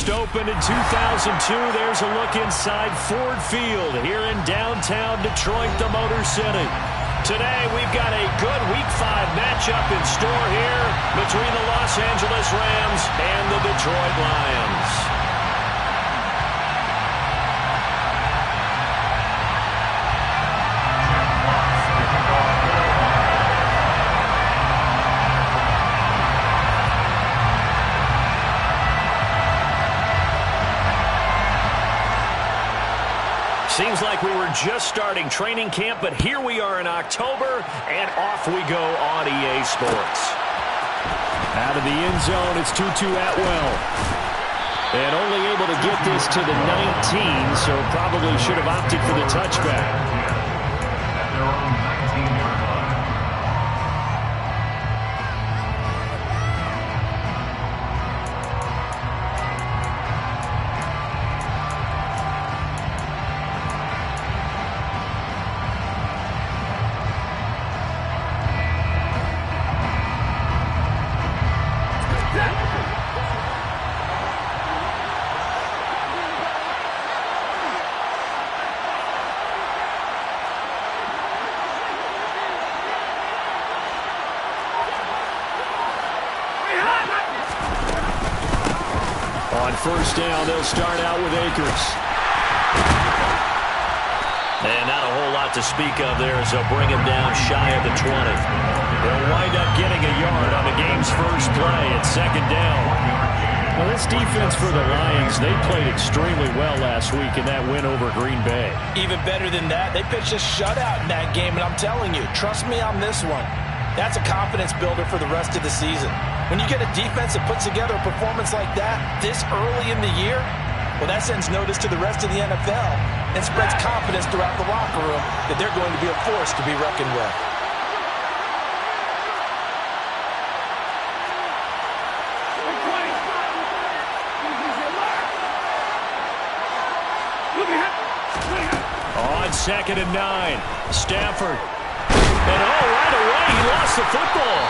first opened in 2002. There's a look inside Ford Field here in downtown Detroit, the Motor City. Today, we've got a good Week 5 matchup in store here between the Los Angeles Rams and the Detroit Lions. Seems like we were just starting training camp, but here we are in October, and off we go on EA Sports. Out of the end zone, it's Tutu Atwell. And only able to get this to the 19, so probably should have opted for the touchback. On first down, they'll start out with Akers. And not a whole lot to speak of there as they'll bring him down shy of the 20. They'll wind up getting a yard on the game's first play at second down. Well, this defense for the Lions, they played extremely well last week in that win over Green Bay. Even better than that, they pitched a shutout in that game, and I'm telling you, trust me on this one. That's a confidence builder for the rest of the season. When you get a defense that puts together a performance like that this early in the year, well, that sends notice to the rest of the NFL and spreads confidence throughout the locker room that they're going to be a force to be reckoned with. On 2nd and 9, Stafford. And right away, he lost the football.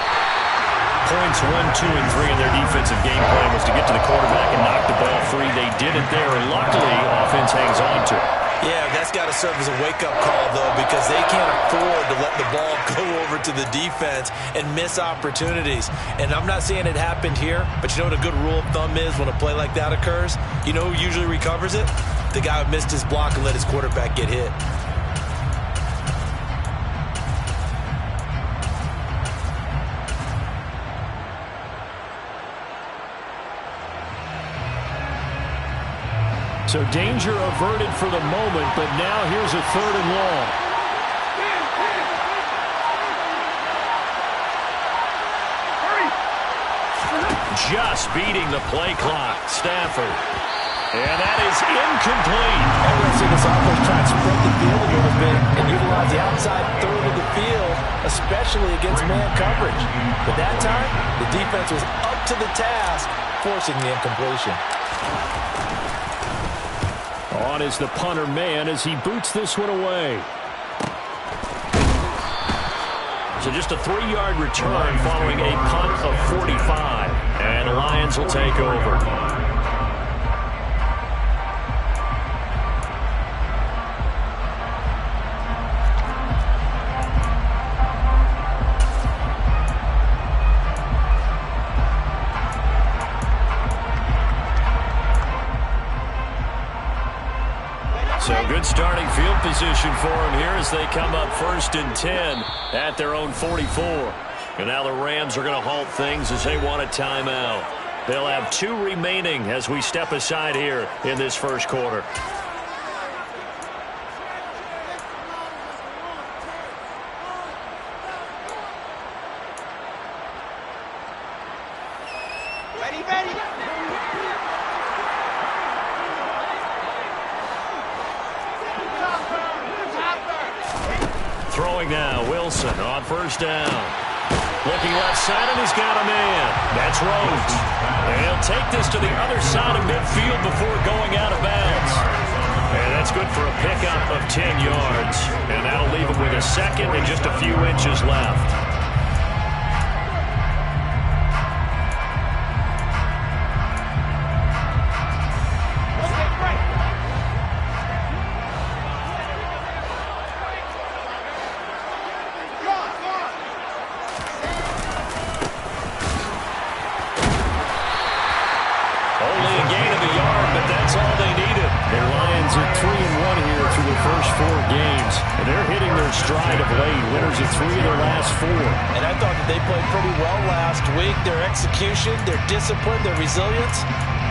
Points 1, 2, and 3 in their defensive game plan was to get to the quarterback and knock the ball free. They did it there, and luckily, offense hangs on to it. Yeah, that's got to serve as a wake-up call, though, because they can't afford to let the ball go over to the defense and miss opportunities. And I'm not saying it happened here, but you know what a good rule of thumb is when a play like that occurs? You know who usually recovers it? The guy who missed his block and let his quarterback get hit. So danger averted for the moment, but now here's a 3rd and long. Just beating the play clock. Stafford. And that is incomplete. Everyone's seen this offense try and spread the field a little bit and utilize the outside third of the field, especially against man coverage. But that time, the defense was up to the task, forcing the incompletion. On is the punter man as he boots this one away. So just a 3-yard return following a punt of 45. And the Lions will take over. So good starting field position for them here as they come up 1st and 10 at their own 44. And now the Rams are going to halt things as they want a timeout. They'll have 2 remaining as we step aside here in this first quarter. Throwing now, Wilson on 1st down. Looking left side, and he's got a man. That's Rhodes. And he'll take this to the other side of midfield before going out of bounds. And that's good for a pickup of 10 yards. And that'll leave him with a 2nd and just a few inches left. games, and they're hitting their stride of late. Winners of 3 of their last 4. And I thought that they played pretty well last week. Their execution, their discipline, their resilience,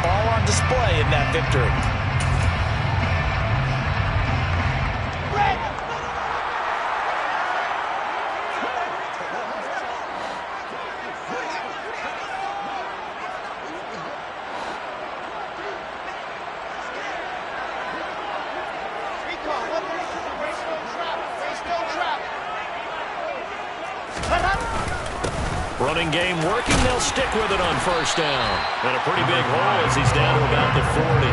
all on display in that victory. Running game working. They'll stick with it on first down. And a pretty big hole as he's down to about the 40.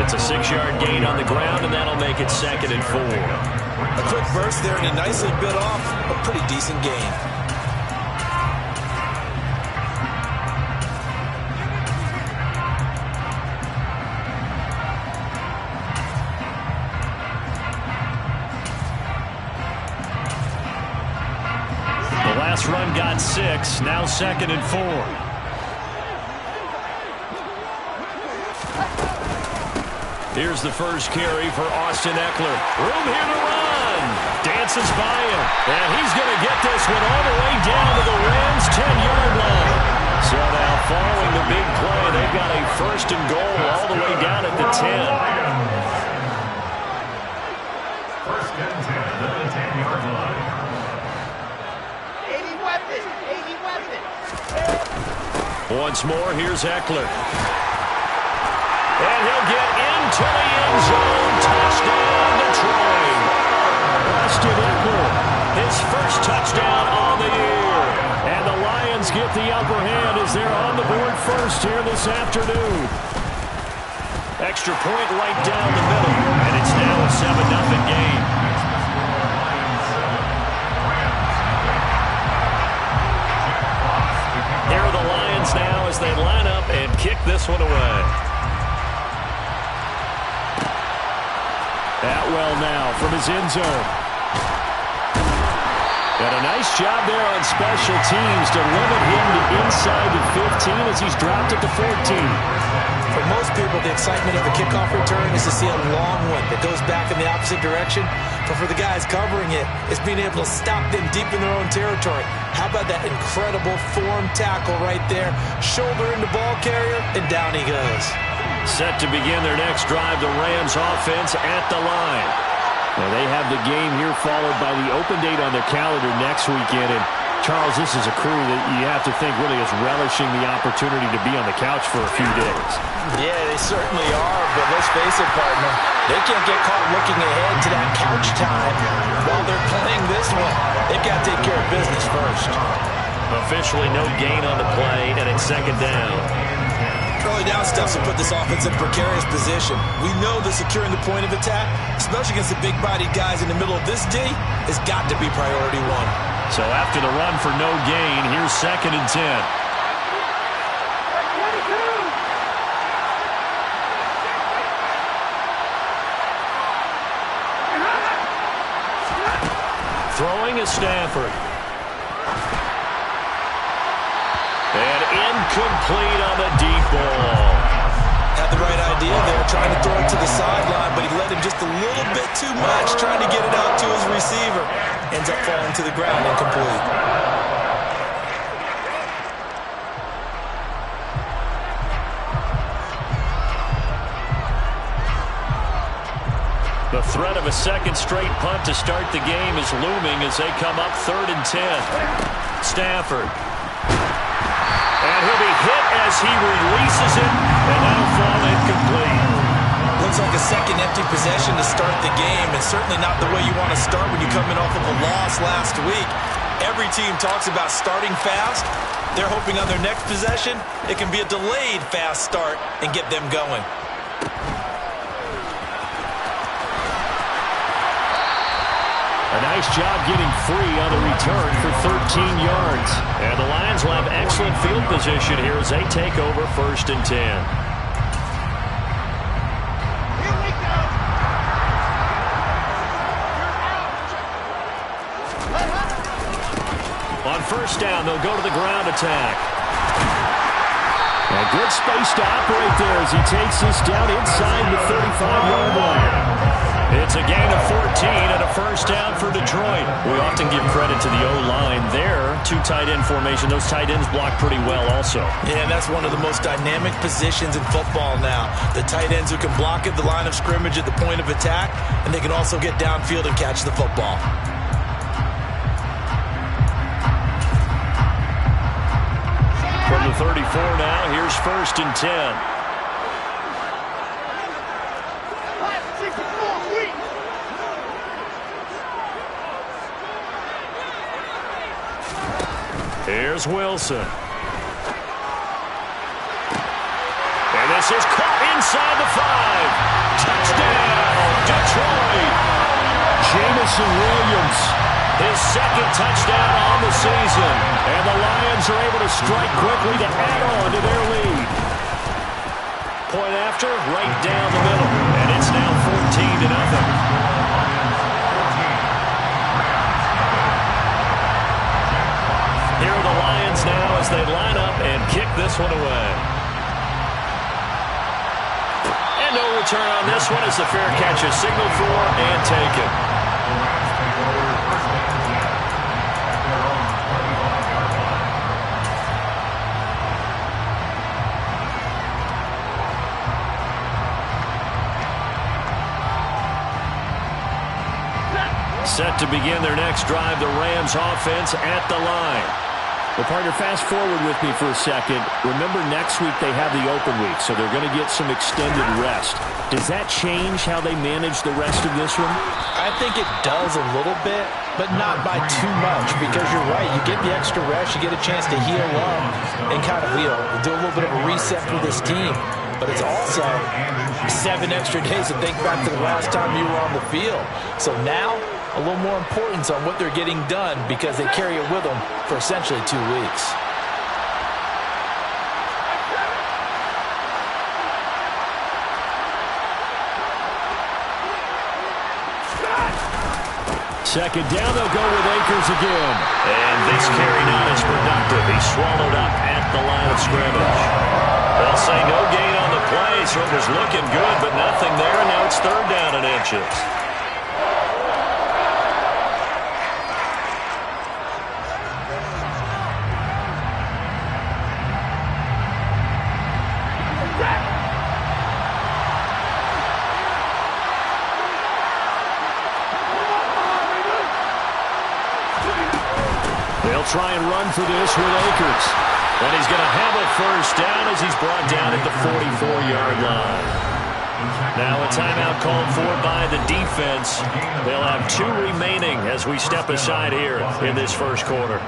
It's a 6-yard gain on the ground, and that'll make it 2nd and 4. A quick burst there, and he nicely bit off a pretty decent gain. Last run got 6. Now 2nd and 4. Here's the first carry for Austin Eckler. Room here to run. Dances by him. And he's going to get this one all the way down to the Rams' 10-yard line. So now following the big play, they've got a 1st and goal all the way down at the 10. 1st and 10 at the 10-yard line. Once more, here's Eckler. And he'll get into the end zone. Touchdown, Detroit. Austin Eckler, his first touchdown on the year. And the Lions get the upper hand as they're on the board first here this afternoon. Extra point right down the middle. And it's now a 7-0 game. Here are the Lions now as they line up and kick this one away. Atwell now from his end zone. And a nice job there on special teams to limit him to inside the 15 as he's dropped it to 14. For most people, the excitement of a kickoff return is to see a long one that goes back in the opposite direction. But for the guys covering it, it's being able to stop them deep in their own territory. How about that incredible form tackle right there? Shoulder into ball carrier, and down he goes. Set to begin their next drive, the Rams offense at the line. Now they have the game here followed by the open date on their calendar next weekend. And Charles, this is a crew that you have to think really is relishing the opportunity to be on the couch for a few days. Yeah, they certainly are, but let's face it, partner. They can't get caught looking ahead to that couch time while they're playing this one. They've got to take care of business first. Officially no gain on the play, and it's 2nd down. Early down stuffs will put this offense in a precarious position. We know that securing the point of attack, especially against the big-bodied guys in the middle of this D, has got to be priority 1. So after the run for no gain, here's 2nd and 10. Throwing is Stafford. And incomplete on the deep ball. Had the right idea there, trying to throw it to the sideline, but he let him just a little bit too much, trying to get it out to his receiver. Ends up falling to the ground, incomplete. The threat of a 2nd straight punt to start the game is looming as they come up 3rd and 10. Stafford. And he'll be hit as he releases it, and that'll fall incomplete. Looks like a second empty possession to start the game, and certainly not the way you want to start when you come in off of a loss last week. Every team talks about starting fast. They're hoping on their next possession, it can be a delayed fast start and get them going. A nice job getting free on the return for 13 yards. And the Lions will have excellent field position here as they take over 1st and 10. On 1st down, they'll go to the ground attack. A good space to operate there as he takes this down inside the 35-yard line. It's a gain of 14 and a first down for Detroit. We often give credit to the O-line there. Two tight end formation. Those tight ends block pretty well also. Yeah, and that's one of the most dynamic positions in football now. The tight ends who can block at the line of scrimmage at the point of attack, and they can also get downfield and catch the football. From the 34 now, here's 1st and 10. Here's Wilson. And this is caught inside the 5. Touchdown, Detroit. Jamison Williams, his 2nd touchdown on the season. And the Lions are able to strike quickly to add on to their lead. Point after, right down the middle. And it's now 14-0. Here are the Lions now as they line up and kick this one away. And no return on this one as the fair catch is signaled for and taken. Set to begin their next drive, the Rams offense at the line. Well, partner, fast forward with me for a second. Remember, next week they have the open week, so they're going to get some extended rest. Does that change how they manage the rest of this one? I think it does a little bit, but not by too much, because you're right. You get the extra rest, you get a chance to heal up and kind of, do a little bit of a reset for this team. But it's also 7 extra days to think back to the last time you were on the field. So now, a little more importance on what they're getting done because they carry it with them for essentially 2 weeks. Second down, they'll go with Akers again. And this carry not as productive. He's swallowed up at the line of scrimmage. They'll say no gain on the play, so it was looking good, but nothing there. Now it's 3rd down and inches. They'll try and run for this with Akers. And he's going to have a first down as he's brought down at the 44-yard line. Now a timeout called for by the defense. They'll have 2 remaining as we step aside here in this first quarter.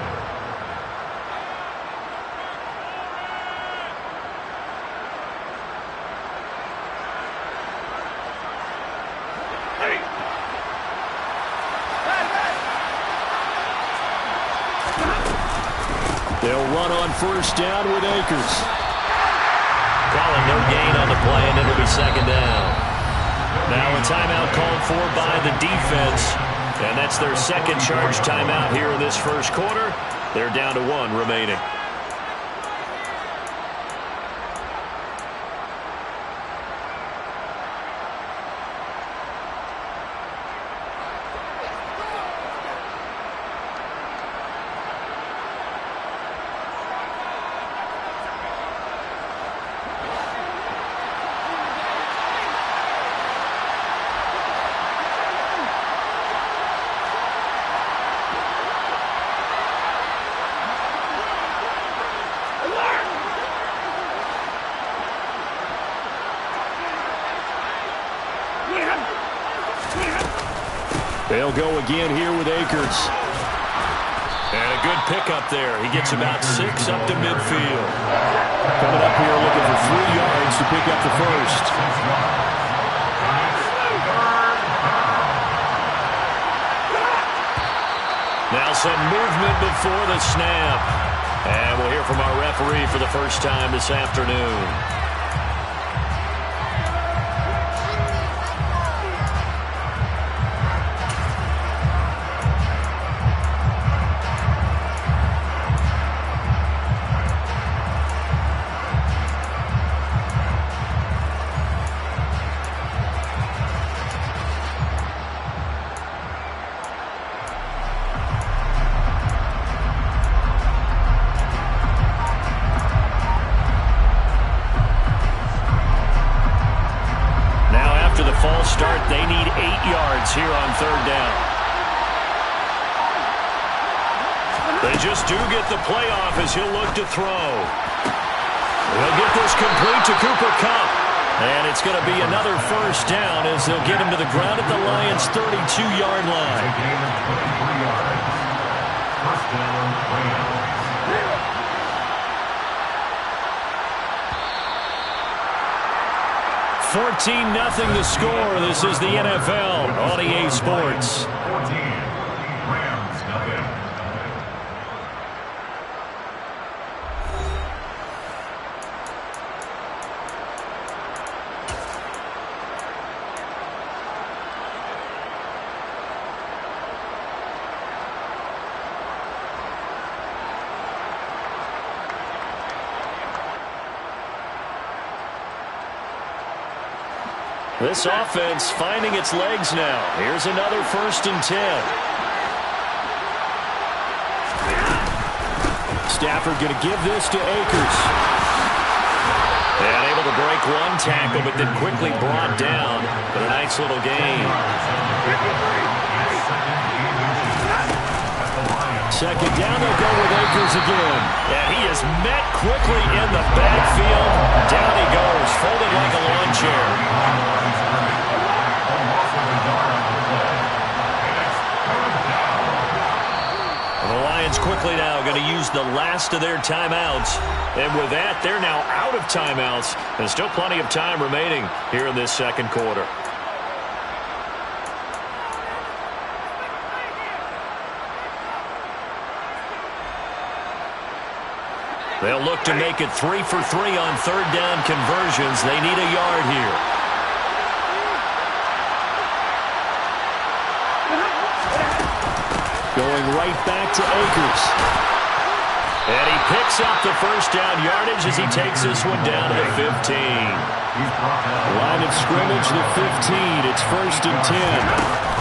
They'll run on first down with Akers. Calling no gain on the play, and it'll be 2nd down. Now a timeout called for by the defense, and that's their 2nd charge timeout here in this first quarter. They're down to 1 remaining. They'll go again here with Akers. And a good pickup there. He gets about 6 up to midfield. Coming up here looking for 3 yards to pick up the first. Now some movement before the snap. And we'll hear from our referee for the first time this afternoon. They need 8 yards here on third down. They just do get the playoff as he'll look to throw. They'll get this complete to Cooper Kupp. And it's going to be another first down as they'll get him to the ground at the Lions' 32-yard line. First down, Rams. 14-0 the score. This is the NFL on EA Sports. 14, Rams, nothing. This offense finding its legs now. Here's another 1st and 10. Stafford going to give this to Akers. And able to break one tackle, but then quickly brought down. But a nice little gain. Second down, they'll go with Akers again. And he is met quickly in the backfield. Down he goes, folded like a lawn chair. The Lions quickly now going to use the last of their timeouts. And with that, they're now out of timeouts. There's still plenty of time remaining here in this second quarter. They'll look to make it 3 for 3 on third down conversions. They need a yard here. Going right back to Akers. And he picks up the first down yardage as he takes this one down to the 15. Line of scrimmage, the 15. It's 1st and 10.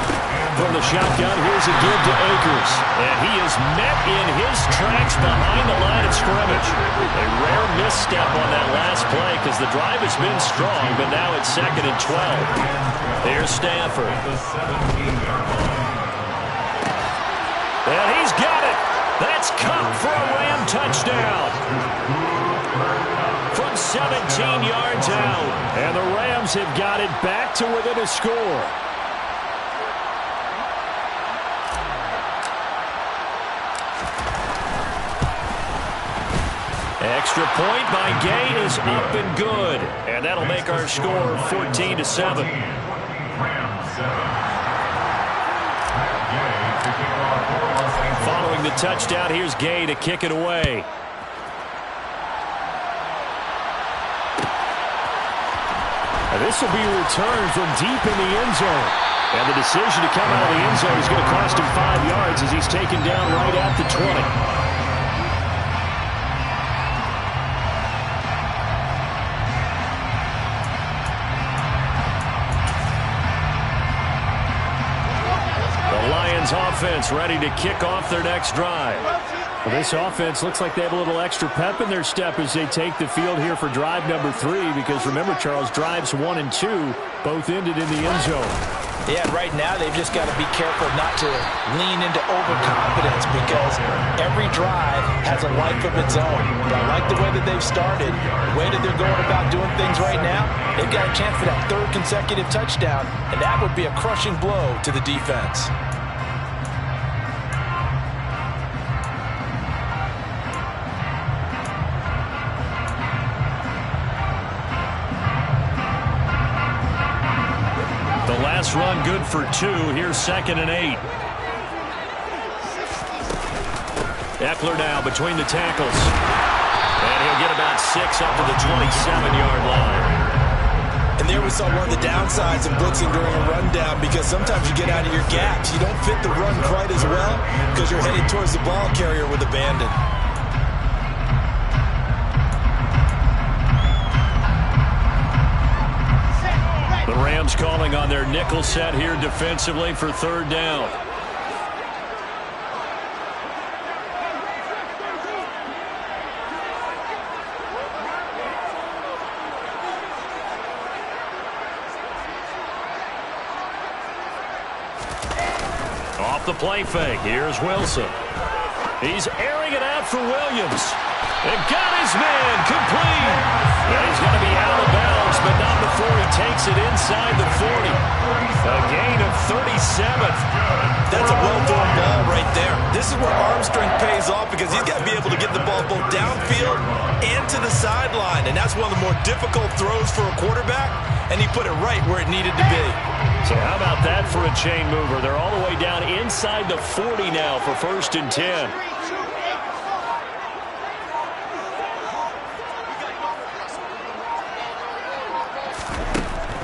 From the shotgun, here's a give to Akers. And he is met in his tracks behind the line of scrimmage. A rare misstep on that last play because the drive has been strong, but now it's 2nd and 12. Here's Stafford. And he's got it. That's Kupp for a Ram touchdown. From 17 yards out. And the Rams have got it back to within a score. Extra point by Gay is up and good. And that'll make our score 14-7. Following the touchdown, here's Gay to kick it away. And this will be returned from deep in the end zone. And the decision to come out of the end zone is going to cost him 5 yards as he's taken down right at the 20. Offense ready to kick off their next drive. Well, this offense looks like they have a little extra pep in their step as they take the field here for drive number 3, because remember, Charles, drives 1 and 2 both ended in the end zone. Yeah, right now they've just got to be careful not to lean into overconfidence, because every drive has a life of its own. But I like the way that they've started, the way that they're going about doing things right now. They've got a chance for that 3rd consecutive touchdown, and that would be a crushing blow to the defense. Last run good for 2. Here's 2nd and 8. Eckler now between the tackles. And he'll get about 6 up to the 27-yard line. And there we saw one of the downsides of blitzing during a rundown, because sometimes you get out of your gaps. You don't fit the run quite as well because you're headed towards the ball carrier with abandon. The Rams calling on their nickel set here defensively for third down. the play fake. Here's Wilson. He's airing it out for Williams. And got his man complete. And he's going to be out of bounds, but not before he takes it inside the 40. A gain of 37. That's a well-thrown ball right there. This is where arm strength pays off because he's got to be able to get the ball both downfield and to the sideline. And that's one of the more difficult throws for a quarterback, and he put it right where it needed to be. So how about that for a chain mover? They're all the way down inside the 40 now for 1st and 10.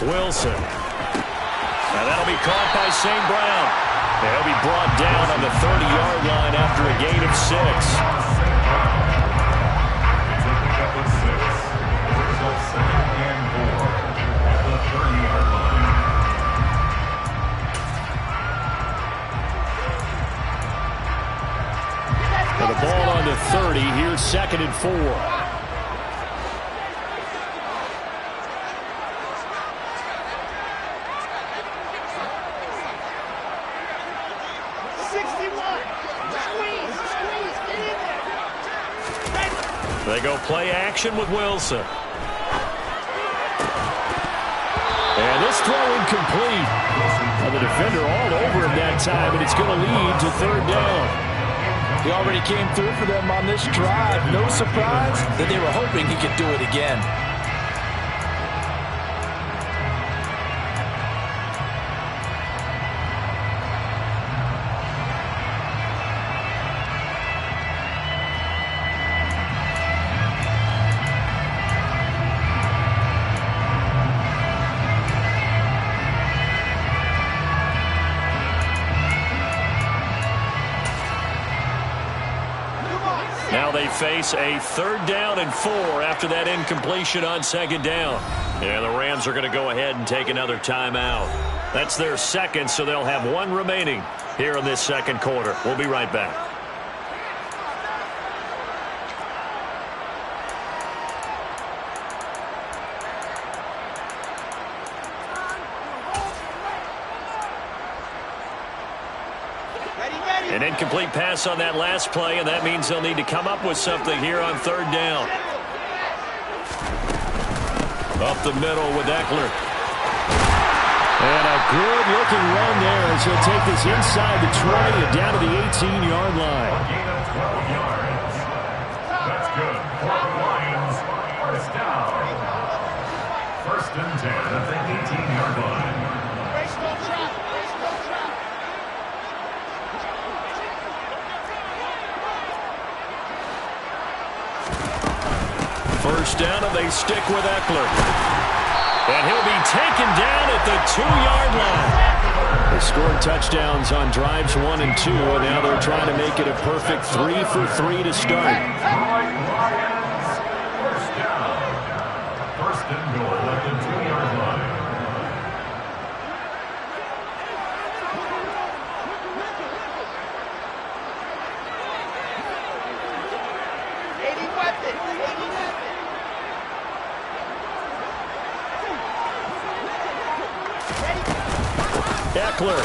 Wilson. Now that'll be caught by St. Brown. They'll be brought down on the 30-yard line after a gain of 6. With the ball on the 30, here's 2nd and 4. They go play action with Wilson. And this throw incomplete. And the defender all over him that time, and it's going to lead to 3rd down. He already came through for them on this drive. No surprise that they were hoping he could do it again. Now they face a 3rd down and 4 after that incompletion on 2nd down. And the Rams are going to go ahead and take another timeout. That's their 2nd, so they'll have 1 remaining here in this 2nd quarter. We'll be right back. An incomplete pass on that last play, and that means they'll need to come up with something here on 3rd down. Up the middle with Eckler. And a good-looking run there as he'll take this inside the 20 and down to the 18-yard line. A gain of 12 yards. That's good for the Lions. First down. 1st and 10 at the 18-yard line. First down, and they stick with Eckler. And he'll be taken down at the 2-yard line. They scored touchdowns on drives 1 and 2, and now they're trying to make it a perfect 3 for 3 to start. Lions. First down. 1st and goal at the 2-yard line. Eckler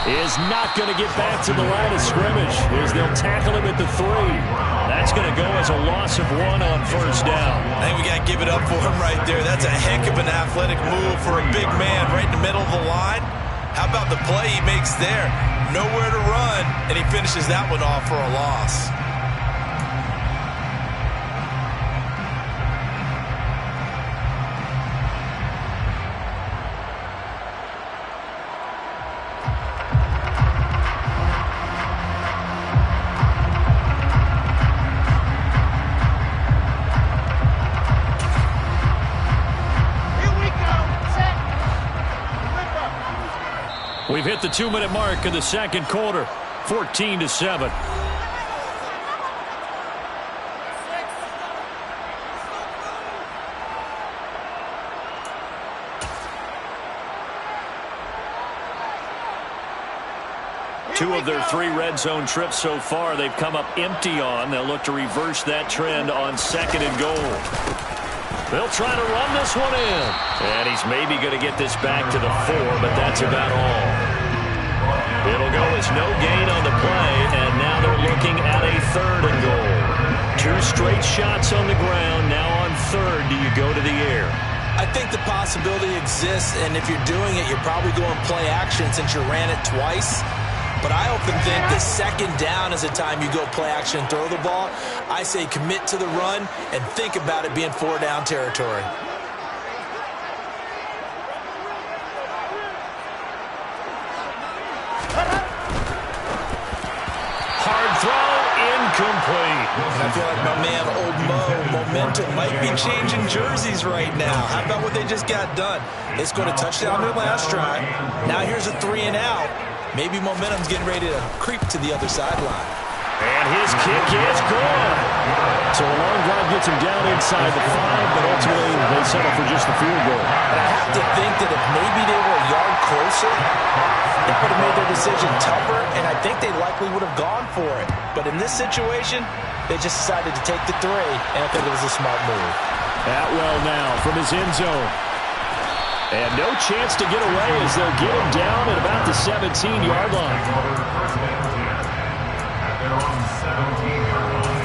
is not going to get back to the line of scrimmage as they'll tackle him at the 3. That's going to go as a loss of 1 on 1st down. I think we got to give it up for him right there. That's a heck of an athletic move for a big man right in the middle of the line. How about the play he makes there? Nowhere to run, and he finishes that one off for a loss. We've hit the 2-minute mark of the 2nd quarter, 14-7. Two of their 3 red zone trips so far they've come up empty on. They'll look to reverse that trend on 2nd and goal. They'll try to run this one in. And he's maybe going to get this back to the 4, but that's about all. It'll go as no gain on the play, and now they're looking at a 3rd and goal. 2 straight shots on the ground. Now on 3rd, do you go to the air? I think the possibility exists, and if you're doing it, you're probably going play action since you ran it twice. But I often think the 2nd down is the time you go play action and throw the ball. I say commit to the run and think about it being 4-down territory. Incomplete. And I feel like my man, Old Mo, momentum might be changing jerseys right now. How about what they just got done? They scored a touchdown their last drive. Now here's a 3 and out. Maybe momentum's getting ready to creep to the other sideline. And his kick is good. So a long drive gets him down inside the 5, but ultimately they settle for just the field goal. And I have to think that if maybe they were a yard closer, that would have made their decision tougher, and I think they likely would have gone for it. But in this situation, they just decided to take the 3, and I think it was a smart move. Atwell now from his end zone. And no chance to get away as they'll get him down at about the 17-yard line. At their own 17-yard line.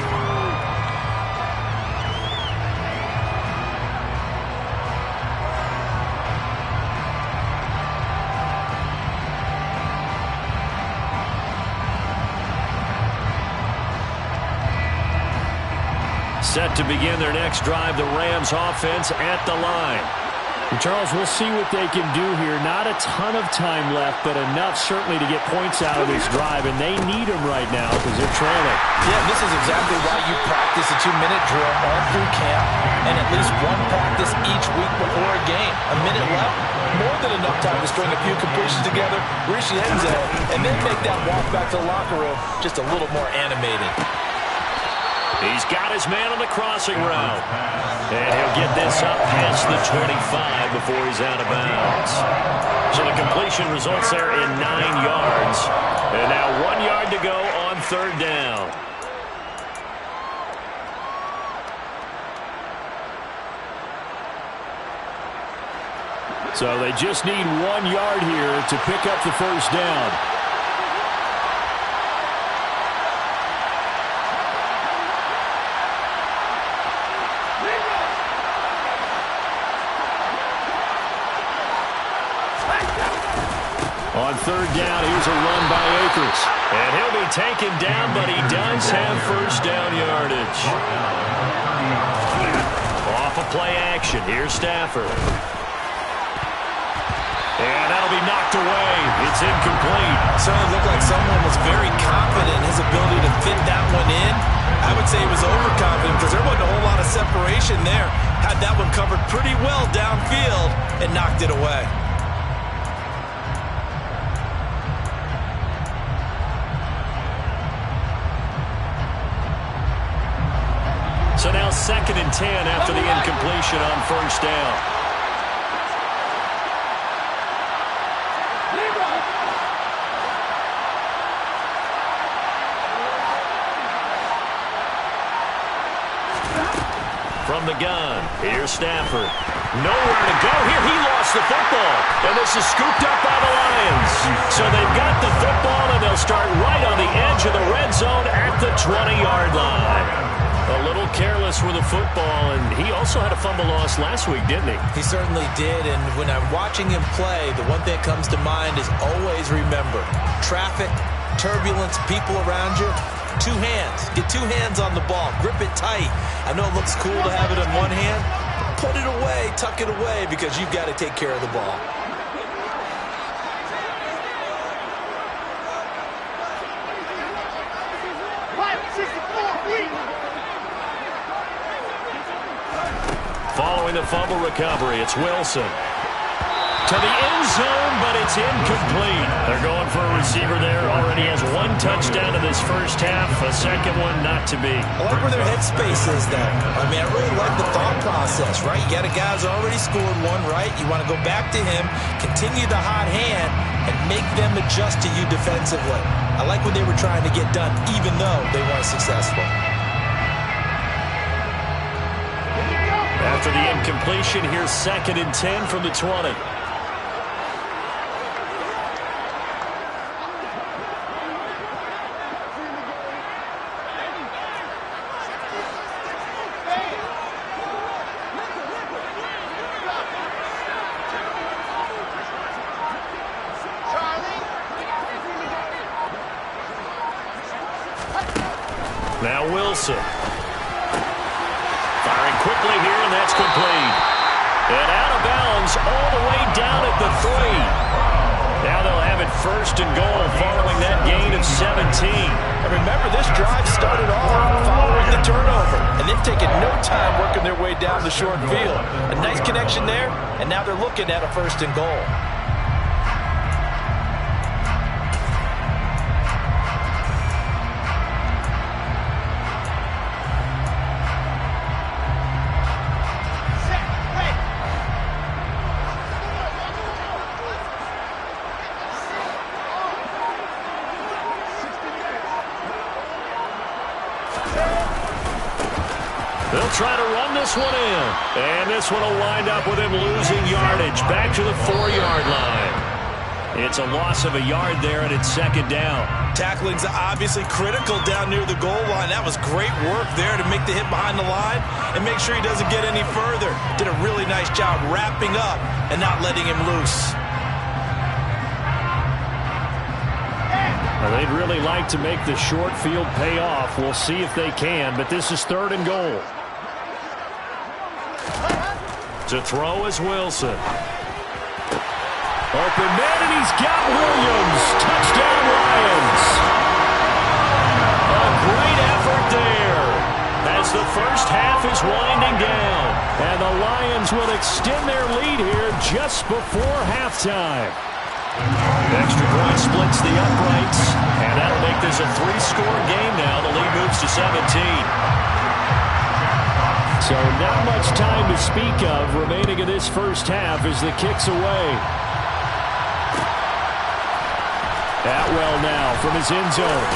Set to begin their next drive, the Rams offense at the line. And Charles, we'll see what they can do here. Not a ton of time left, but enough certainly to get points out of this drive, and they need them right now because they're trailing. Yeah, this is exactly why you practice a 2-minute drill all through camp and at least one practice each week before a game. A minute left, more than enough time to string a few completions together, reach the end zone, and then make that walk back to the locker room just a little more animated. He's got his man on the crossing route. And he'll get this up past the 25 before he's out of bounds. So the completion results there in 9 yards. And now 1 yard to go on 3rd down. So they just need 1 yard here to pick up the 1st down. On 3rd down, here's a run by Akers. And he'll be taken down, but he does have 1st down yardage. Off of play action, here's Stafford. And that'll be knocked away. It's incomplete. Certainly looked like someone was very confident in his ability to fit that one in. I would say he was overconfident because there wasn't a whole lot of separation there. Had that one covered pretty well downfield and knocked it away. So now 2nd and 10 after the incompletion on 1st down. From the gun, here's Stafford. Nowhere to go here. He lost the football. And this is scooped up by the Lions. So they've got the football, and they'll start right on the edge of the red zone at the 20-yard line. A little careless with the football, and he also had a fumble loss last week, didn't he? He certainly did, and when I'm watching him play, the one thing that comes to mind is always remember, traffic, turbulence, people around you, 2 hands. Get 2 hands on the ball. Grip it tight. I know it looks cool to have it in one hand, but put it away, tuck it away, because you've got to take care of the ball. Following the fumble recovery, it's Wilson. To the end zone, but it's incomplete. They're going for a receiver there. Already has 1 touchdown in this first half. A second one not to be. I like where their headspace is, though. I mean, I really like the thought process, right? You got a guy who's already scored 1, right? You want to go back to him, continue the hot hand, and make them adjust to you defensively. I like what they were trying to get done, even though they weren't successful. After the incompletion, here's 2nd and 10 from the 20. Wilson. Firing quickly here, and that's complete. And out of bounds all the way down at the 3. Now they'll have it first and goal following that gain of 17. And remember, this drive started off following the turnover, and they've taken no time working their way down the short field. A nice connection there, and now they're looking at a first and goal. They'll try to run this one in. And this one will wind up with him losing yardage back to the 4-yard line. It's a loss of a yard there, and it's second down. Tackling's obviously critical down near the goal line. That was great work there to make the hit behind the line and make sure he doesn't get any further. Did a really nice job wrapping up and not letting him loose. Well, they'd really like to make the short field pay off. We'll see if they can, but this is third and goal. To throw is Wilson. Open man, and he's got Williams. Touchdown, Lions. A great effort there as the first half is winding down. And the Lions will extend their lead here just before halftime. Extra point splits the uprights, and that'll make this a 3-score game now. The lead moves to 17. So not much time to speak of remaining in this first half as the kick's away. Atwell now from his end zone.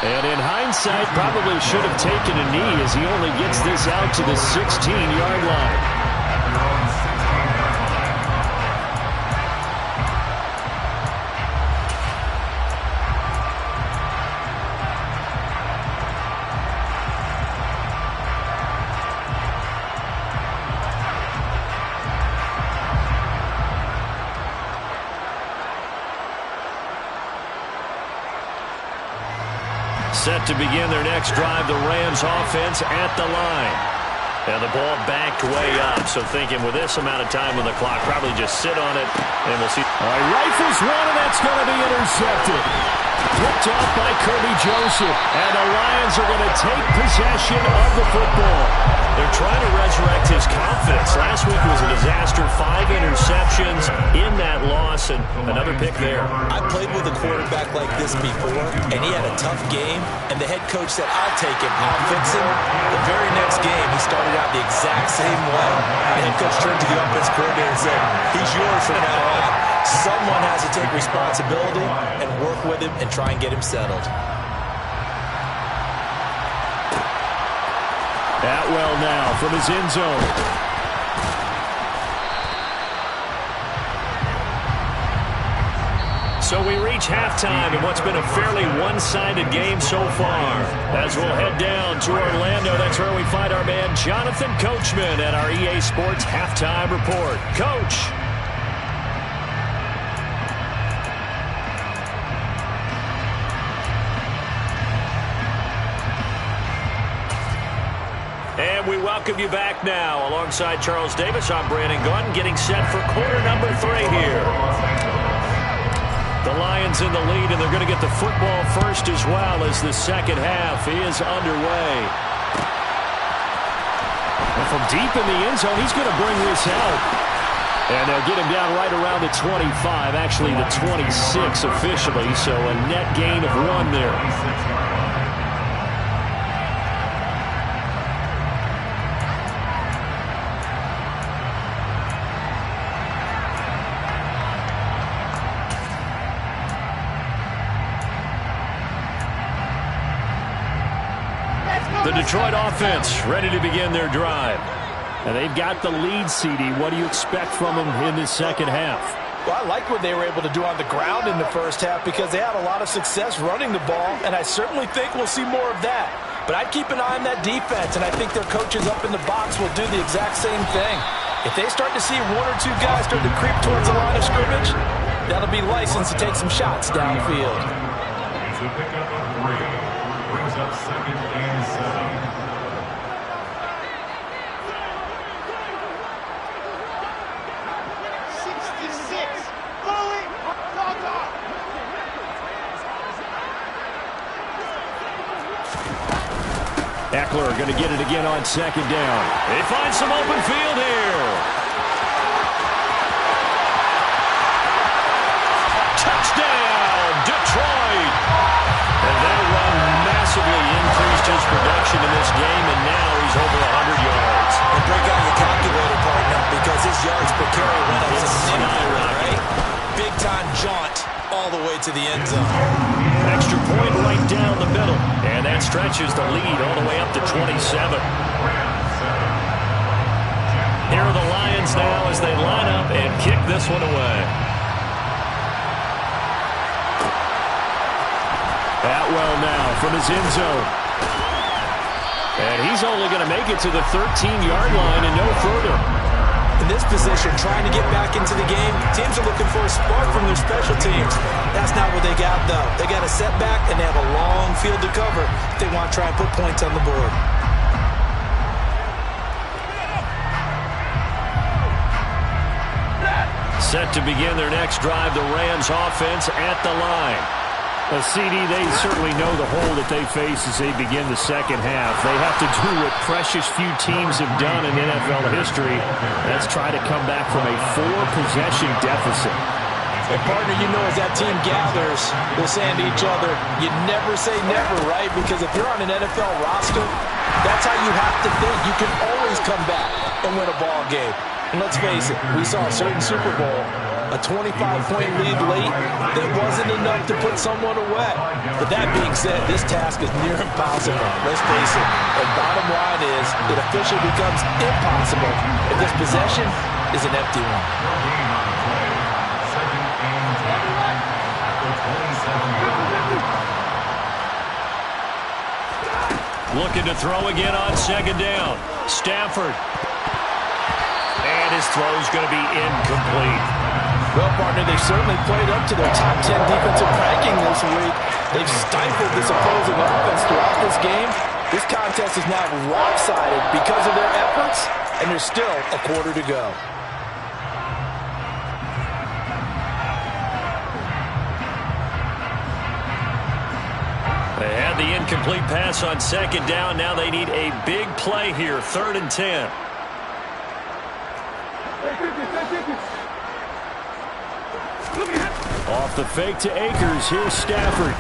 And in hindsight, probably should have taken a knee as he only gets this out to the 16-yard line. Set to begin their next drive, the Rams offense at the line. And the ball backed way up, so thinking with this amount of time on the clock, probably just sit on it, and we'll see. All right, rifles one, and that's going to be intercepted. Picked off by Kirby Joseph, and the Lions are going to take possession of the football. They're trying to resurrect his confidence. Last week was a disaster, 5 interceptions in that loss, and another pick there. I played with a quarterback like this before, and he had a tough game, and the head coach said, I'll take him, I'll fix him. The very next game, he started out the exact same way. The head coach turned to the offense coordinator and said, he's yours from now on. Someone has to take responsibility and work with him and try and get him settled. Atwell now from his end zone. So we reach halftime in what's been a fairly one-sided game so far. As we'll head down to Orlando, that's where we find our man Jonathan Coachman at our EA Sports Halftime Report. Coach. And we welcome you back now. Alongside Charles Davis, I'm Brandon Gordon, getting set for quarter number 3 here. The Lions in the lead, and they're going to get the football first as well as the second half is underway. And from deep in the end zone, he's going to bring this out. And they'll get him down right around the 25, actually the 26 officially, so a net gain of 1 there. The Detroit offense ready to begin their drive. And they've got the lead, CD. What do you expect from them in this second half? Well, I like what they were able to do on the ground in the first half because they had a lot of success running the ball, and I certainly think we'll see more of that. But I'd keep an eye on that defense, and I think their coaches up in the box will do the exact same thing. If they start to see 1 or 2 guys start to creep towards the line of scrimmage, that'll be licensed to take some shots downfield. It's a pickup of 3. Brings up second and Eckler going to get it again on second down. They find some open field here. Touchdown, Detroit. And that run massively increased his production in this game, and now he's over 100 yards. And break out your calculator, partner, because his yards per carry went up significantly, right? Big-time jaunt all the way to the end zone. Extra point right down the middle, and that stretches the lead all the way up to 27. Here are the Lions now as they line up and kick this one away. Atwell now from his end zone. And he's only going to make it to the 13-yard line and no further. In this position, trying to get back into the game, teams are looking for a spark from their special teams. That's not what they got, though. They got a setback, and they have a long field to cover if they want to try and put points on the board. Set to begin their next drive, the Rams offense at the line. A CD, they certainly know the hole that they face as they begin the second half. They have to do what precious few teams have done in NFL history. That's try to come back from a 4-possession deficit. And partner, you know, as that team gathers, they're saying to each other, you never say never, right? Because if you're on an NFL roster, that's how you have to think. You can always come back and win a ball game. And let's face it, we saw a certain Super Bowl, a 25-point lead late that wasn't enough to put someone away. But that being said, this task is near impossible. Let's face it. The bottom line is it officially becomes impossible if this possession is an empty one. Looking to throw again on second down. Stafford. And his throw's going to be incomplete. Well, partner, they've certainly played up to their top 10 defensive ranking this week. They've stifled this opposing offense throughout this game. This contest is now lopsided because of their efforts, and there's still a quarter to go. They had the incomplete pass on second down. Now they need a big play here, 3rd and 10. Off the fake to Akers. Here's Stafford.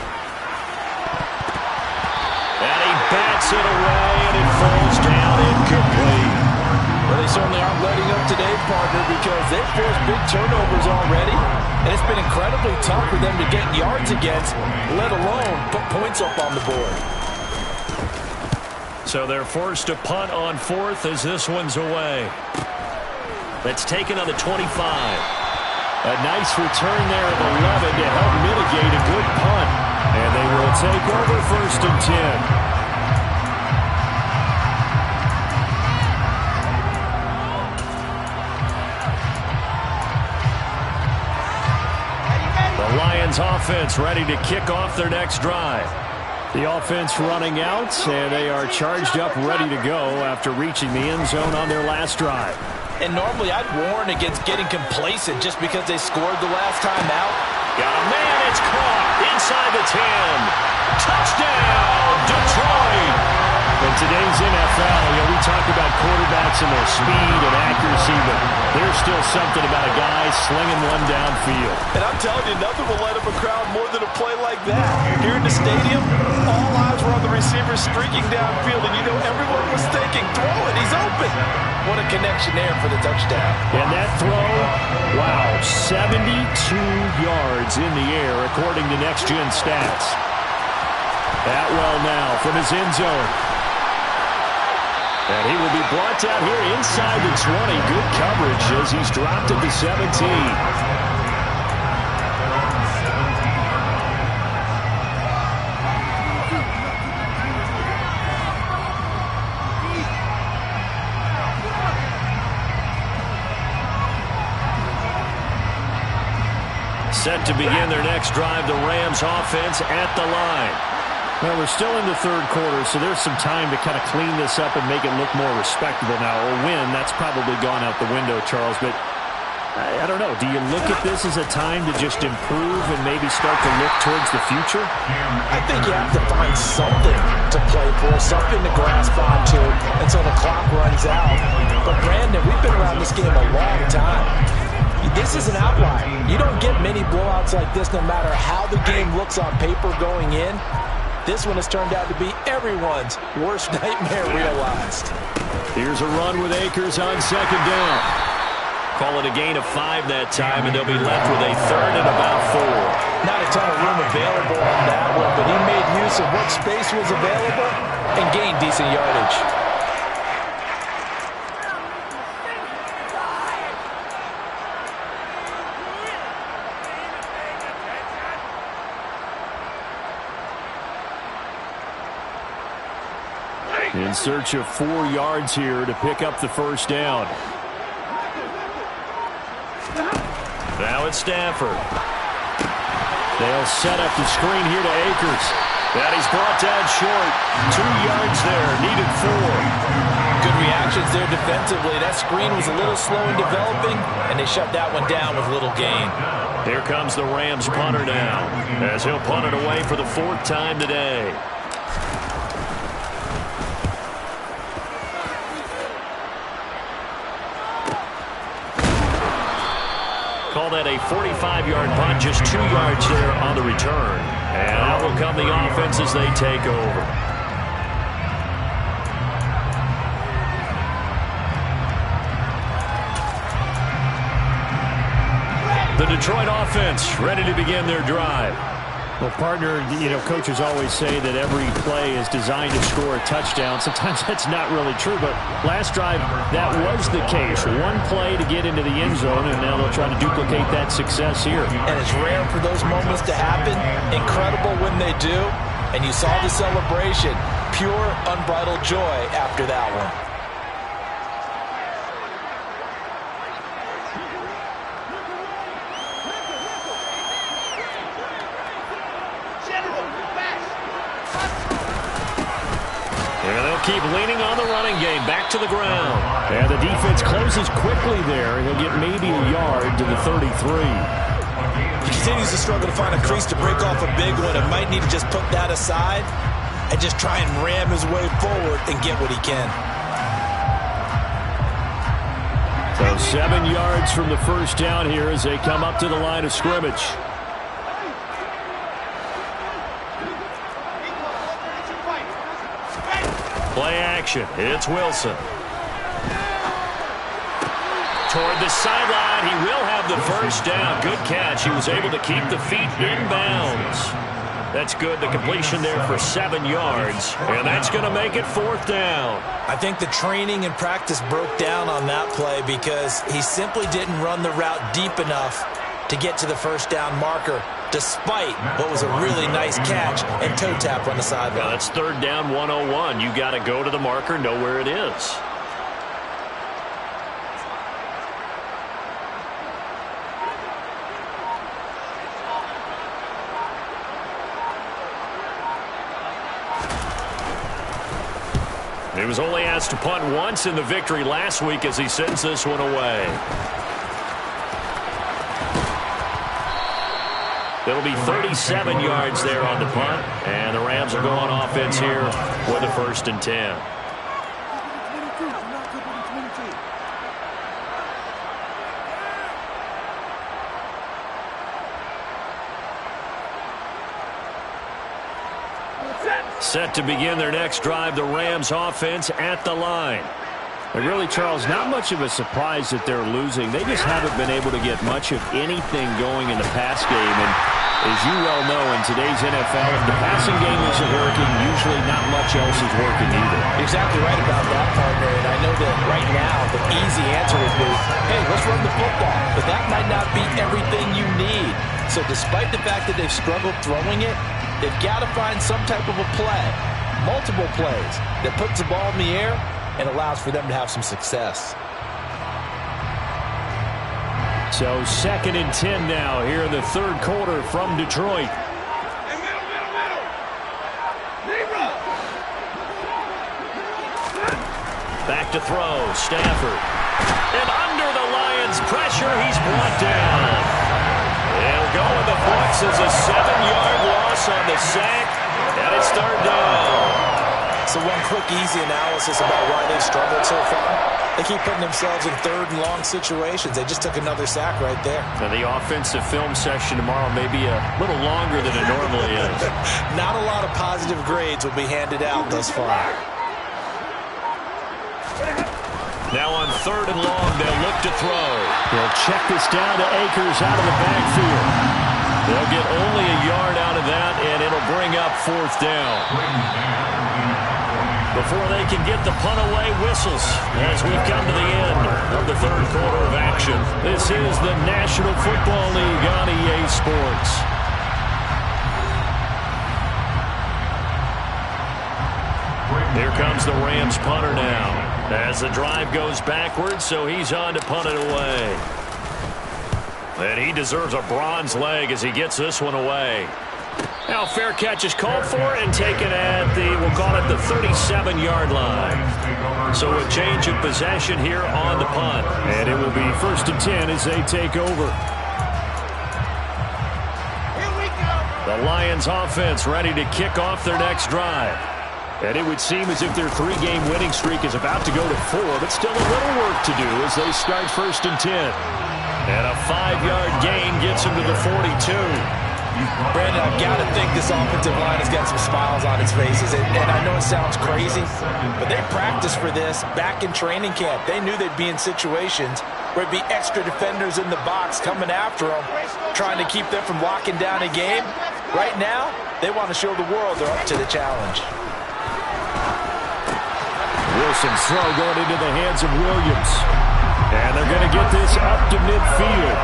And he bats it away, and it falls down incomplete. Well, they certainly aren't letting up today, partner, because they've forced big turnovers already, and it's been incredibly tough for them to get yards against, let alone put points up on the board. So they're forced to punt on 4th as this one's away. That's taken on the 25. A nice return there of 11 to help mitigate a good punt. And they will take over 1st and 10. The Lions offense ready to kick off their next drive. The offense running out, and they are charged up, ready to go after reaching the end zone on their last drive. And normally I'd warn against getting complacent just because they scored the last time out. Got a man, it's caught inside the 10. Touchdown, Detroit. In today's NFL, we talk about quarterbacks and their speed and accuracy, but there's still something about a guy slinging one downfield. And I'm telling you, nothing will light up a crowd more than a play like that. Here in the stadium, all eyes were on the receiver streaking downfield, and you know everyone was thinking, throw it, he's open. What a connection there for the touchdown. And that throw, wow, 72 yards in the air, according to Next Gen Stats. Atwell now from his end zone. And he will be brought down here inside the 20. Good coverage as he's dropped at the 17. Set to begin their next drive, the Rams offense at the line. Well, we're still in the 3rd quarter, so there's some time to kind of clean this up and make it look more respectable now. Or win, that's probably gone out the window, Charles. But I don't know. Do you look at this as a time to just improve and maybe start to look towards the future? I think you have to find something to play for, something to grasp until the clock runs out. But, Brandon, we've been around this game a long time. This is an outlier. You don't get many blowouts like this no matter how the game looks on paper going in. This one has turned out to be everyone's worst nightmare realized. Here's a run with Akers on second down. Call it a gain of 5 that time, and they'll be left with a third and about 4. Not a ton of room available on that one, but he made use of what space was available and gained decent yardage. In search of 4 yards here to pick up the first down. Now it's Stafford. They'll set up the screen here to Akers. And he's brought down short. 2 yards there, needed 4. Good reactions there defensively. That screen was a little slow in developing, and they shut that one down with little gain. Here comes the Rams punter now, as he'll punt it away for the 4th time today. Call that a 45-yard punt, just 2 yards there on the return. And out will come the offense as they take over. The Detroit offense ready to begin their drive. Well, partner, coaches always say that every play is designed to score a touchdown. Sometimes that's not really true, but last drive, that was the case. One play to get into the end zone, and now they'll try to duplicate that success here. And it's rare for those moments to happen. Incredible when they do. And you saw the celebration. Pure, unbridled joy after that one. Keep leaning on the running game. Back to the ground. And the defense closes quickly there. He'll get maybe a yard to the 33. He continues to struggle to find a crease to break off a big one. It might need to just put that aside and just try and ram his way forward and get what he can. So 7 yards from the first down here as they come up to the line of scrimmage. Play action. It's Wilson. Toward the sideline. He will have the first down. Good catch. He was able to keep the feet in bounds. That's good. The completion there for 7 yards. And that's going to make it 4th down. I think the training and practice broke down on that play because he simply didn't run the route deep enough to get to the first down marker, despite what was a really nice catch and toe tap on the sideline. Well, that's 3rd down 101. You got to go to the marker, know where it is. He was only asked to punt once in the victory last week as he sends this one away. It'll be 37 yards there on the punt, and the Rams will go on offense here with a 1st and 10. Set to begin their next drive, the Rams offense at the line. And really, Charles, not much of a surprise that they're losing. They just haven't been able to get much of anything going in the pass game. And as you well know, in today's NFL, if the passing game isn't working, usually not much else is working either. Exactly right about that, partner. And I know that right now the easy answer would be, hey, let's run the football. But that might not be everything you need. So despite the fact that they've struggled throwing it, they've got to find some type of a play, multiple plays, that puts the ball in the air and allows for them to have some success. So 2nd and 10 now here in the 3rd quarter from Detroit. Back to throw, Stafford. And under the Lions' pressure, he's brought down. They'll go in the books as a 7-yard loss on the sack, and it's 3rd down. So one quick, easy analysis about why they've struggled so far. They keep putting themselves in third and long situations. They just took another sack right there. Now the offensive film session tomorrow may be a little longer than it normally is. Not a lot of positive grades will be handed out thus far. Now on 3rd and long, they'll look to throw. They'll check this down to Akers out of the backfield. They'll get only a yard out of that, and it'll bring up 4th down. Before they can get the punt away, whistles as we've come to the end of the 3rd quarter of action. This is the National Football League on EA Sports. Here comes the Rams punter now. As the drive goes backwards, so he's on to punt it away. And he deserves a bronze leg as he gets this one away. Now fair catch is called for and taken at the, we'll call it the 37-yard line. So a change of possession here on the punt. And it will be 1st and 10 as they take over. The Lions offense ready to kick off their next drive. And it would seem as if their 3-game winning streak is about to go to 4, but still a little work to do as they start 1st and 10. And a 5-yard gain gets him to the 42. Brandon, I've got to think this offensive line has got some smiles on its faces. And I know it sounds crazy, but they practiced for this back in training camp. They knew they'd be in situations where it'd be extra defenders in the box coming after them, trying to keep them from locking down a game. Right now, they want to show the world they're up to the challenge. Wilson's throw going into the hands of Williams. And they're going to get this up to midfield.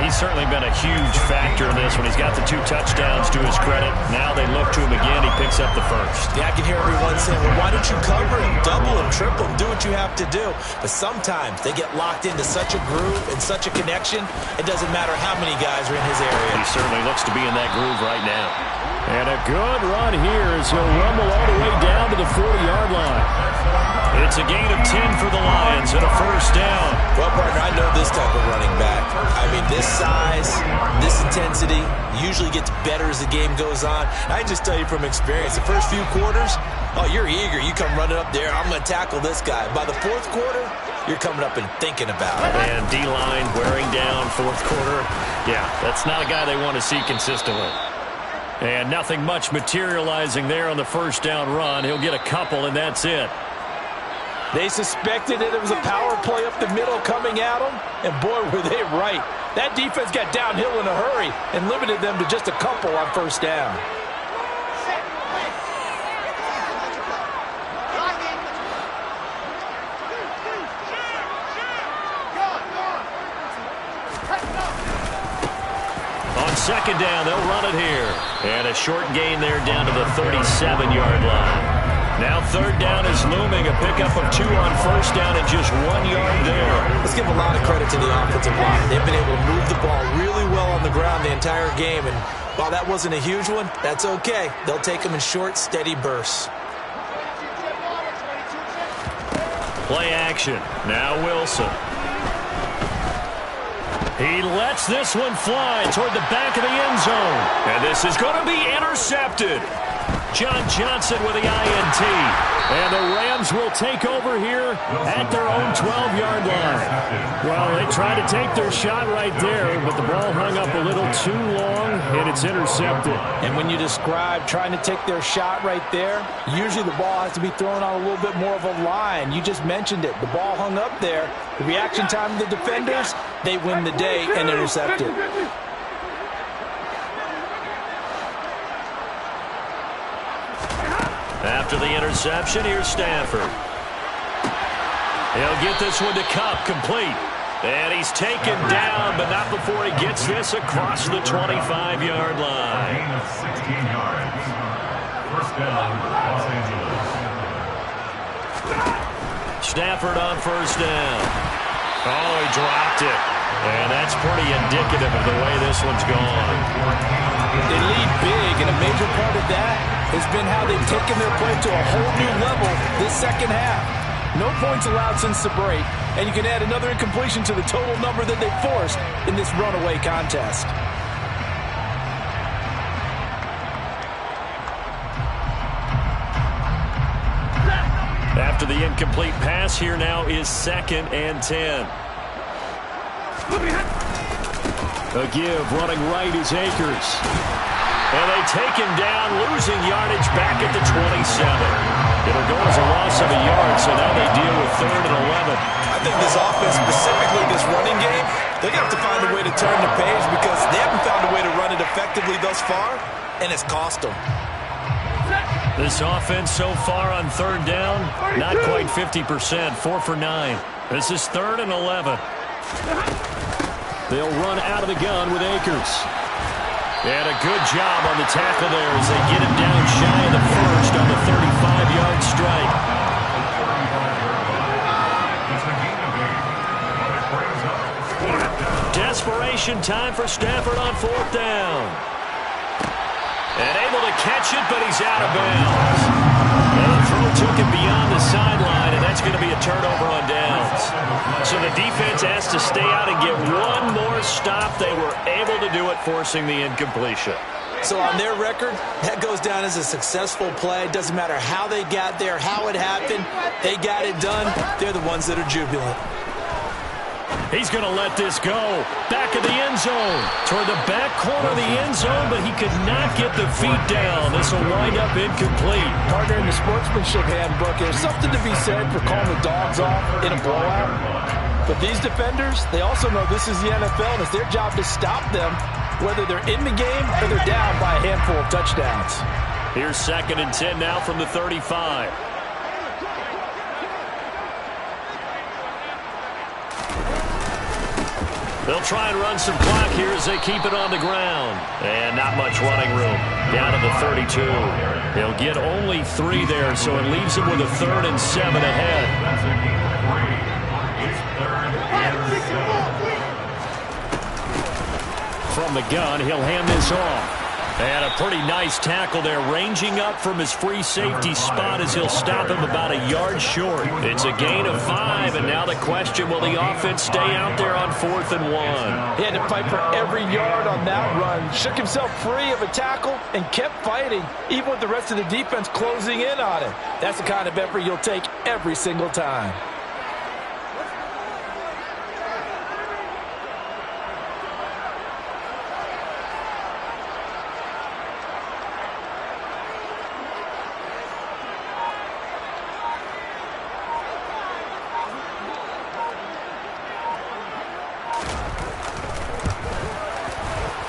He's certainly been a huge factor in this when he's got the 2 touchdowns to his credit. Now they look to him again. He picks up the 1st. Yeah, I can hear everyone saying, well, why don't you cover him, double him, triple him, do what you have to do. But sometimes they get locked into such a groove and such a connection, it doesn't matter how many guys are in his area. He certainly looks to be in that groove right now. And a good run here as he'll rumble all the way down to the 40-yard line. It's a gain of 10 for the Lions and a 1st down. Well, partner, I know this type of running back. I mean, this size, this intensity usually gets better as the game goes on. I can just tell you from experience, the first few quarters, oh, you're eager. You come running up there, I'm going to tackle this guy. By the 4th quarter, you're coming up and thinking about it. And D-line wearing down 4th quarter. Yeah, that's not a guy they want to see consistently. And nothing much materializing there on the 1st down run. He'll get a couple, and that's it. They suspected that it was a power play up the middle coming at them, and boy, were they right. That defense got downhill in a hurry and limited them to just a couple on 1st down. On 2nd down, they'll run it here. And a short gain there down to the 37-yard line. Now 3rd down is looming, a pickup of 2 on 1st down and just 1 yard there. Let's give a lot of credit to the offensive line. They've been able to move the ball really well on the ground the entire game, and while that wasn't a huge one, that's okay. They'll take them in short, steady bursts. Play action. Now Wilson. He lets this one fly toward the back of the end zone. And this is going to be intercepted. John Johnson with the INT. And the Rams will take over here at their own 12-yard line. Well, they tried to take their shot right there, but the ball hung up a little too long, and it's intercepted. And when you describe trying to take their shot right there, usually the ball has to be thrown on a little bit more of a line. You just mentioned it. The ball hung up there. The reaction time of the defenders, they win the day and intercept it. After the interception, here's Stafford. He'll get this one to Kupp, complete. And he's taken down, but not before he gets this across the 25-yard line. Gain of 16 yards. 1st down, Los Angeles. Stafford on 1st down. Oh, he dropped it. And that's pretty indicative of the way this one's gone. They lead big, and a major part of that has been how they've taken their play to a whole new level this 2nd half. No points allowed since the break, and you can add another incompletion to the total number that they forced in this runaway contest. after the incomplete pass. Here now is 2nd and 10. A give running right is Akers. And they take him down, losing yardage back at the 27. It'll go as a loss of a yard, so now they deal with 3rd and 11. I think this offense, specifically this running game, they're going to have to find a way to turn the page because they haven't found a way to run it effectively thus far, and it's cost them. This offense so far on 3rd down, not quite 50%, 4 for 9. This is 3rd and 11. They'll run out of the gun with Akers. And a good job on the tackle there as they get him down shy of the first on the 35-yard strike. Desperation time for Stafford on 4th down. And able to catch it, but he's out of bounds. And the throw took him beyond the sideline, and that's going to be a turnover on downs. So the defense has to stay out and get one more stop. They were able to do it, forcing the incompletion. So on their record, that goes down as a successful play. It doesn't matter how they got there, how it happened. They got it done. They're the ones that are jubilant. He's going to let this go. Back of the end zone. Toward the back corner of the end zone, but he could not get the feet down. This will wind up incomplete. Partner, in the sportsmanship handbook, there's something to be said for calling the dogs off in a blowout. But these defenders, they also know this is the NFL, and it's their job to stop them, whether they're in the game or they're down by a handful of touchdowns. Here's 2nd and 10 now from the 35. They'll try and run some clock here as they keep it on the ground. And not much running room. Down to the 32. They'll get only 3 there, so it leaves them with a 3rd and 7 ahead. From the gun, he'll hand this off. And a pretty nice tackle there, ranging up from his free safety spot as he'll stop him about a yard short. It's a gain of 5, and now the question, will the offense stay out there on 4th and 1? He had to fight for every yard on that run. Shook himself free of a tackle and kept fighting, even with the rest of the defense closing in on him. That's the kind of effort you'll take every single time.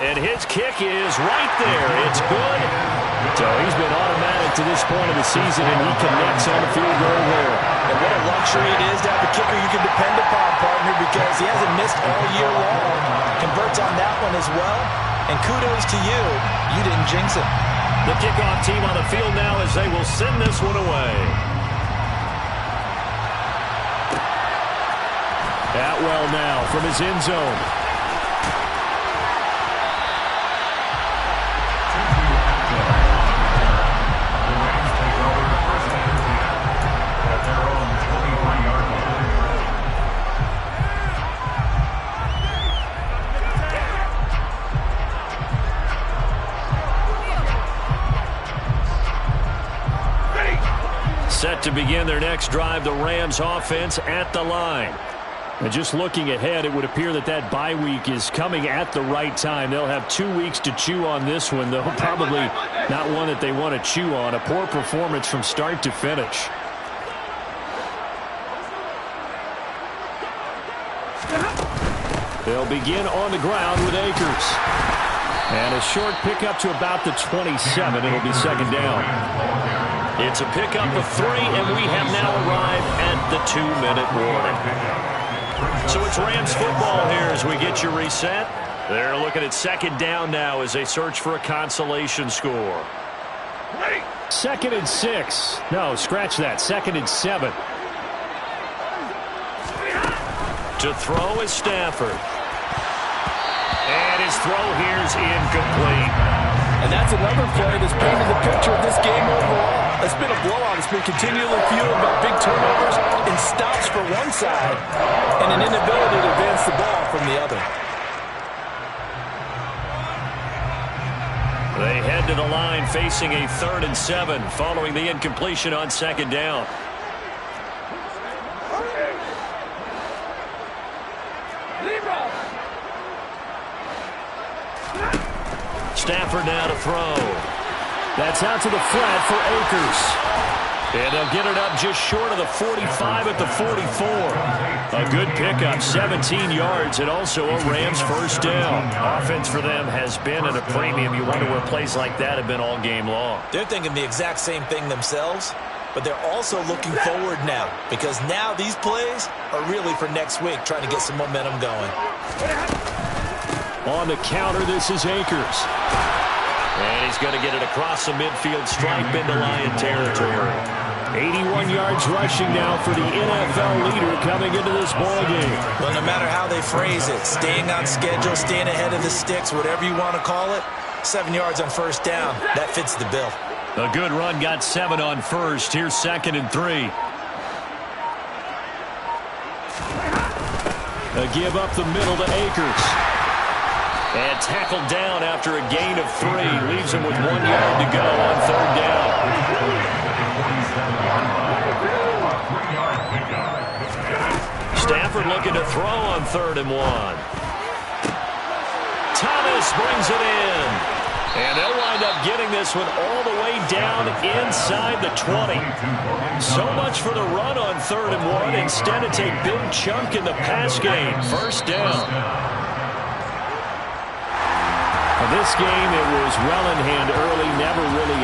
And his kick is right there. It's good. So he's been automatic to this point of the season, and he connects on the field goal there. And what a luxury it is to have a kicker you can depend upon, partner, because he hasn't missed all year long. Converts on that one as well. And kudos to you. You didn't jinx it. The kickoff team on the field now as they will send this one away. Atwell now from his end zone. Set to begin their next drive, the Rams offense at the line. And just looking ahead, it would appear that that bye week is coming at the right time. They'll have 2 weeks to chew on this one, though probably not one that they want to chew on. A poor performance from start to finish. They'll begin on the ground with Akers. And a short pickup to about the 27. It'll be 2nd down. It's a pickup of 3, and we have now arrived at the 2-minute warning. So it's Rams football here as we get you reset. They're looking at 2nd down now as they search for a consolation score. 2nd and 6. No, scratch that. 2nd and 7. To throw is Stafford. And his throw here is incomplete. And that's another play that's painted the picture of this game overall. It's been a blowout. It's been continually fueled by big turnovers and stops for one side and an inability to advance the ball from the other. They head to the line facing a 3rd and 7 following the incompletion on 2nd down. Stafford now to throw. That's out to the flat for Akers. And they'll get it up just short of the 45 at the 44. A good pickup, 17 yards, and also a Rams first down. Offense for them has been at a premium. You wonder where plays like that have been all game long. They're thinking the exact same thing themselves, but they're also looking forward now, because now these plays are really for next week, trying to get some momentum going. On the counter, this is Akers. And he's going to get it across the midfield stripe into Lion territory. 81 yards rushing now for the NFL leader coming into this ballgame. Well, no matter how they phrase it, staying on schedule, staying ahead of the sticks, whatever you want to call it, 7 yards on first down, that fits the bill. A good run got 7 on first. Here's 2nd and 3. A give up the middle to Akers. And tackled down after a gain of 3. Leaves him with 1 yard to go on 3rd down. Stafford looking to throw on 3rd and 1. Thomas brings it in. And they'll wind up getting this one all the way down inside the 20. So much for the run on 3rd and 1. Instead, it's a big chunk in the pass game. First down. This game, it was well in hand early, never really